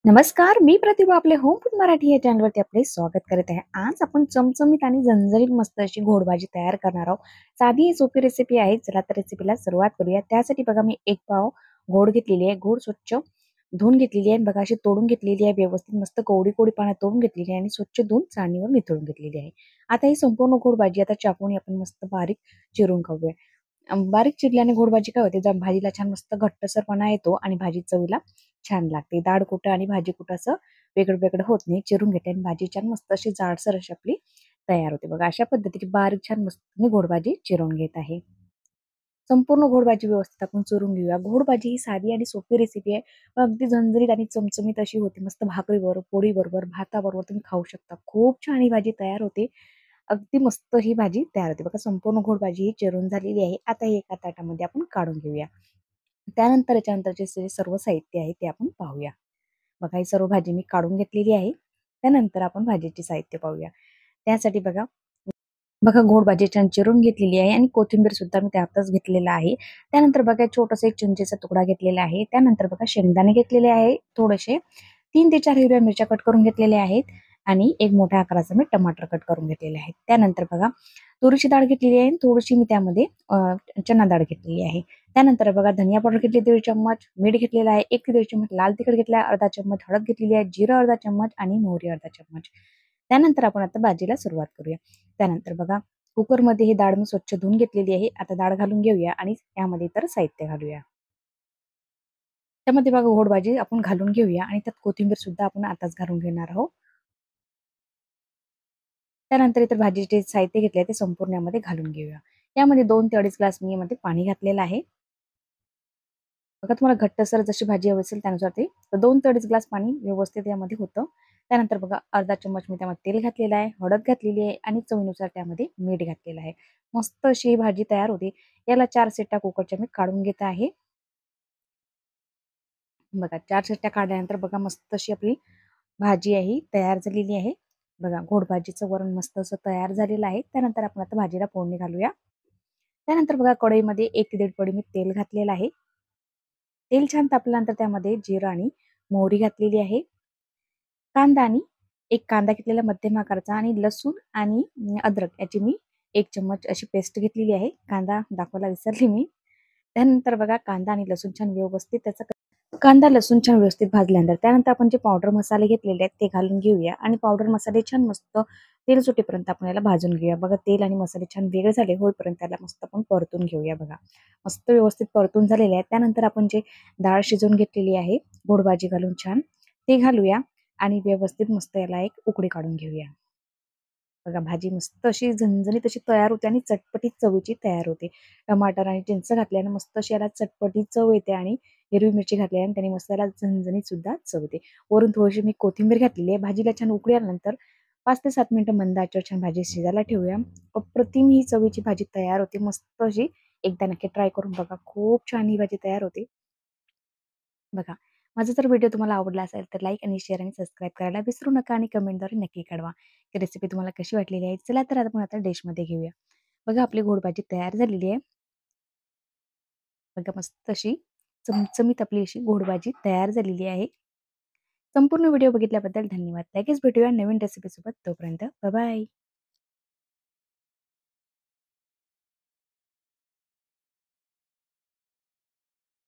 नमस्कार, मी प्रतिभा आपले home food Marathi या चॅनलवरती आपले स्वागत करत आहे. आज आपण चमचमीत आणि झणझणीत मस्त अशी घोडभाजी तयार करणार आहोत. साधी ही सोपी रेसिपी आहे. चला तर रेसिपीला सुरुवात करूया. त्यासाठी बघा मी एक पाव घोड घेतलेली आहे. घोड स्वच्छ धुवून घेतलेली आहे. बघा अशी तोडून घेतलेली आहे. व्यवस्थित मस्त कोवडी पाण्यात तोडून घेतलेली आहे आणि स्वच्छ धुवून चाळणीवर निथळून घेतलेली आहे. आता ही संपूर्ण घोडभाजी आता चाकूने आपण मस्त बारीक चिरून खाऊया. बारीक चिरल्याने घोडभाजी काय होते, जर भाजीला छान मस्त घट्टसरपणा येतो आणि भाजी चवीला छान लागते. डाळ कुटं आणि भाजी कुटं असं वेगळं वेगळं होत नाही. चिरून घेते आणि भाजी छान मस्त अशी जाडसर अशी आपली तयार होते. बघा अशा पद्धतीची बारीक छान मस्त मी घोडभाजी चिरून घेत आहे. संपूर्ण घोडभाजी व्यवस्थित आपण चुरून घेऊया. घोडभाजी ही साधी आणि सोपी रेसिपी आहे. पण अगदी झणझणीत आणि चमचमीत अशी होते. मस्त भाकरीबरोबर, पोळीबरोबर, भाताबरोबर तुम्ही खाऊ शकता. खूप छान ही भाजी तयार होते. अगदी मस्त ही भाजी तयार होते. बघा संपूर्ण घोडभाजी ही चिरून झालेली आहे. आता ही एका ताटामध्ये आपण काढून घेऊया. त्यानंतर याच्यानंतरचे जे सर्व साहित्य आहे ते आपण पाहूया. बघा ही सर्व भाजी मी काढून घेतलेली आहे. त्यानंतर आपण भाजीचे साहित्य पाहूया. त्यासाठी बघा बघा गोड भाजी छान चिरून घेतलेली आहे आणि कोथिंबीर सुद्धा मी त्यातच घेतलेला आहे. त्यानंतर बघा छोटासा एक चिंचेचा तुकडा घेतलेला आहे. त्यानंतर बघा शेंगदाणे घेतलेले आहे थोडेसे. 3 ते 4 हिरव्या मिरच्या कट करून घेतलेल्या आहेत आणि एक मोठ्या आकाराचा मी टमाटर कट करून घेतलेले आहे. त्यानंतर बघा तुरीची डाळ घेतलेली आहे. थोडीशी मी त्यामध्ये चना डाळ घेतलेली आहे. त्यानंतर बघा धनिया पावडर घेतली 1.5 चम्मच, मीठ घेतलेला आहे 1 ते 1.5 चम्मच, लाल तिखट घेतला आहे अर्धा चम्मच, हळद घेतलेली आहे, जिरं अर्धा चम्मच आणि मोहरी अर्धा चम्मच. त्यानंतर आपण आता भाजीला सुरुवात करूया. त्यानंतर बघा कुकरमध्ये ही डाळ मी स्वच्छ धुवून घेतलेली आहे. आता डाळ घालून घेऊया आणि यामध्ये इतर साहित्य घालूया. त्यामध्ये बघा गोड भाजी आपण घालून घेऊया आणि त्यात कोथिंबीर सुद्धा आपण आताच घालून घेणार आहोत. त्यानंतर इतर भाजीचे साहित्य घेतले ते संपूर्ण यामध्ये घालून घेऊया. यामध्ये 2 ते 2.5 ग्लास मी यामध्ये पाणी घातलेलं आहे. बघा तुम्हाला घट्टसर जशी भाजी हवी असेल त्यानुसार ते 2 ते 2.5 ग्लास पाणी व्यवस्थित यामध्ये होतं. त्यानंतर बघा अर्धा चम्मच मी त्यामध्ये तेल घातलेलं आहे, हळद घातलेली आहे आणि चवीनुसार त्यामध्ये मीठ घातलेलं आहे. मस्त अशी ही भाजी तयार होते. याला 4 शिट्ट्या कुकरच्या मी काढून घेत आहे. बघा 4 शिट्ट्या काढल्यानंतर बघा मस्त अशी आपली भाजी आहे तयार झालेली आहे. बघा गोड भाजीचं वरण मस्त असं तयार झालेलं आहे. त्यानंतर आपण आता भाजीला फोडणी घालूया. त्यानंतर बघा कढईमध्ये 1 ते 1.5 पडी मी तेल घातलेलं आहे. तेल छान तापल्यानंतर त्यामध्ये जिरं आणि मोहरी घातलेली आहे. कांदा आणि एक कांदा घेतलेला मध्यम आकाराचा आणि लसूण आणि अद्रक याची मी 1 चम्मच अशी पेस्ट घेतलेली आहे. कांदा दाखवायला विसरली मी. त्यानंतर बघा कांदा आणि लसूण छान व्यवस्थित कांदा लसूण छान व्यवस्थित भाजल्यानंतर त्यानंतर आपण जे पावडर मसाले घेतलेले आहेत ते घालून घेऊया आणि पावडर मसाले छान मस्त तेल सुटेपर्यंत आपण याला भाजून घेऊया. बघा तेल आणि मसाले छान वेगळे झाले होईपर्यंत त्याला मस्त आपण परतून घेऊया. बघा मस्त व्यवस्थित परतून झालेले आहे. त्यानंतर आपण जे डाळ शिजवून घेतलेली आहे गोड भाजी घालून छान ते घालूया आणि व्यवस्थित मस्त याला एक उकळी काढून घेऊया. बघा भाजी मस्त अशी झणझणीत अशी तयार होते आणि चटपटीत चवीची तयार होते. टमाटर आणि चिंच घातल्याने मस्त अशी याला चटपटीत चव येते आणि हिरवी मिरची घातल्याने त्याने मस्त याला झणझणीत सुद्धा चव येते. वरून थोडीशी मी कोथिंबीर घातलेली आहे. भाजीला छान उकळी आल्यानंतर 5 ते 7 मिनिटं मंद आचेवर छान भाजी शिजायला ठेवूया. अप्रतिम ही चवीची भाजी तयार होते. मस्त अशी एकदा नक्की ट्राय करून बघा. खूप छान ही भाजी तयार होते. बघा माझा जर व्हिडिओ तुम्हाला आवडला असेल तर लाईक आणि शेअर आणि सबस्क्राईब करायला विसरू नका आणि कमेंटद्वारे नक्की कळवा की रेसिपी तुम्हाला कशी वाटलेली आहे. चला तर आपण आता डिशमध्ये घेऊया. बघा आपली गोड भाजी तयार झालेली आहे. बघा मस्त अशी चमचमीत आपली अशी गोड भाजी तयार झालेली आहे. संपूर्ण व्हिडिओ बघितल्याबद्दल धन्यवाद. लगेच भेटूया नवीन रेसिपीसोबत. तोपर्यंत बाय.